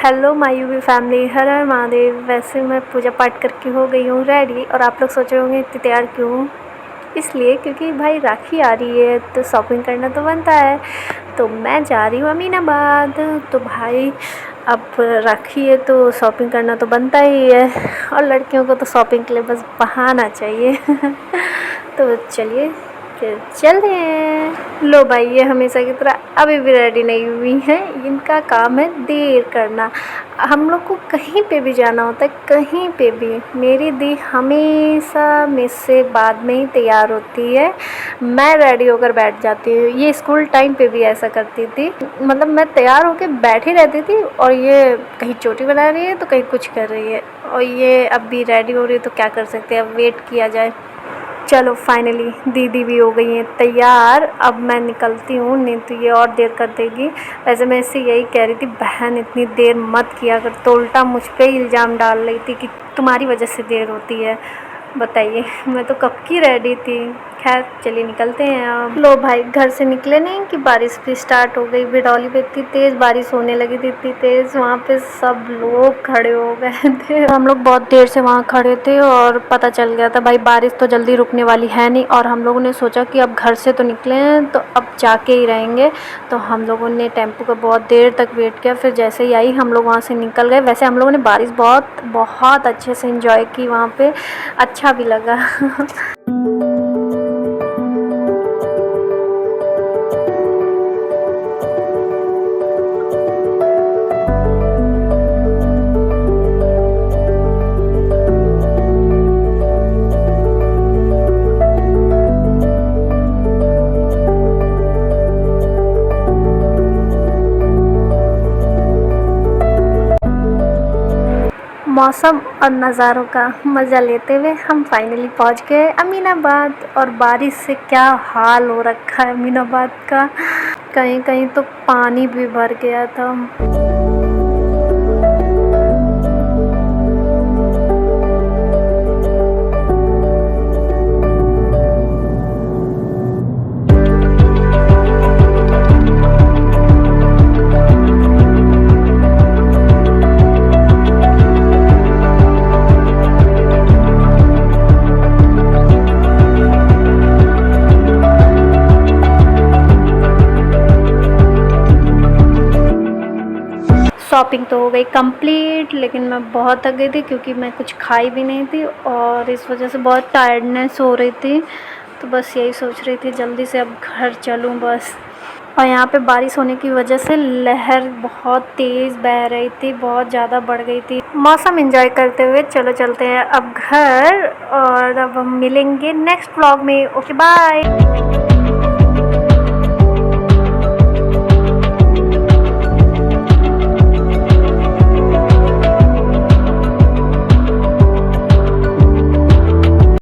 Hello my UV family, हर हर महादेव। वैसे मैं पूजा पाठ करके हो गई हूँ रेडी, और आप लोग सोच रहे होंगे इतनी तैयार क्यों हूँ। इसलिए क्योंकि भाई राखी आ रही है तो शॉपिंग करना तो बनता है। तो मैं जा रही हूँ अमीनाबाद। तो भाई अब राखी है तो शॉपिंग करना तो बनता ही है, और लड़कियों को तो शॉपिंग के लिए बस बहाना चाहिए। तो चलिए फिर चलते हैं। लो भाई, ये हमेशा की तरह अभी भी रेडी नहीं हुई हैं। इनका काम है देर करना। हम लोग को कहीं पे भी जाना होता है, कहीं पे भी, मेरी दी हमेशा मुझसे बाद में ही तैयार होती है। मैं रेडी होकर बैठ जाती हूँ। ये स्कूल टाइम पे भी ऐसा करती थी। मतलब मैं तैयार होकर बैठी रहती थी और ये कहीं चोटी बना रही है तो कहीं कुछ कर रही है, और ये अब भी रेडी हो रही है तो क्या कर सकते हैं, अब वेट किया जाए। चलो फाइनली दीदी भी हो गई हैं तैयार। अब मैं निकलती हूँ, नहीं तो ये और देर कर देगी। वैसे मैं इससे यही कह रही थी, बहन इतनी देर मत किया कर। तो उल्टा मुझ पे इल्ज़ाम डाल रही थी कि तुम्हारी वजह से देर होती है। बताइए, मैं तो कब की रेडी थी। खैर चलिए निकलते हैं अब। लो भाई, घर से निकले नहीं कि बारिश भी स्टार्ट हो गई। बिडौली पे इतनी तेज़ बारिश होने लगी थी, इतनी तेज़, वहाँ पे सब लोग खड़े हो गए थे। हम लोग बहुत देर से वहाँ खड़े थे और पता चल गया था भाई बारिश तो जल्दी रुकने वाली है नहीं। और हम लोगों ने सोचा कि अब घर से तो निकले हैं तो अब जाके ही रहेंगे। तो हम लोगों ने टेम्पो का बहुत देर तक वेट किया, फिर जैसे ही आई हम लोग वहाँ से निकल गए। वैसे हम लोगों ने बारिश बहुत बहुत अच्छे से इंजॉय की वहाँ पे, अच्छा भी लगा। मौसम और नज़ारों का मज़ा लेते हुए हम फाइनली पहुंच गए अमीनाबाद। और बारिश से क्या हाल हो रखा है अमीनाबाद का, कहीं कहीं तो पानी भी भर गया था। शॉपिंग तो हो गई कंप्लीट, लेकिन मैं बहुत थक गई थी क्योंकि मैं कुछ खाई भी नहीं थी और इस वजह से बहुत टायर्डनेस हो रही थी। तो बस यही सोच रही थी जल्दी से अब घर चलूँ बस। और यहाँ पे बारिश होने की वजह से लहर बहुत तेज़ बह रही थी, बहुत ज़्यादा बढ़ गई थी। मौसम एंजॉय करते हुए चलो चलते हैं अब घर, और अब हम मिलेंगे नेक्स्ट व्लॉग में। Okay bye.